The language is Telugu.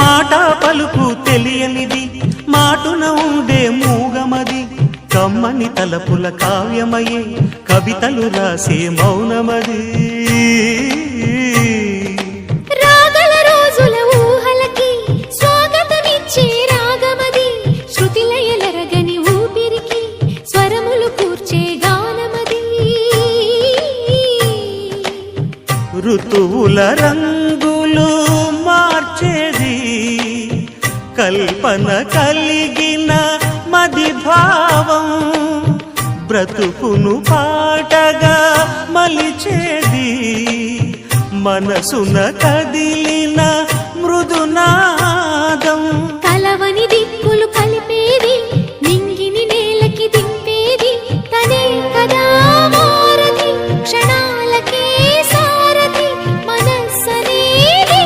మాట పలుకు తెలియనిది మాటున ఉండే మూగమది కమ్మని తలపుల కావ్యమయే కవితలు రాసే మౌనమది రాగల రోజుల ఊహలకి స్వాగతమిచ్చే రాగమది శృతిలయలరగని ఊపిరికి స్వరములు కూర్చే గానమది ఋతువుల రంగులు మార్చేది కల్పన కలిగిన మది భావం బ్రతుకును పాటగా మలిచేది మనసున కదిలి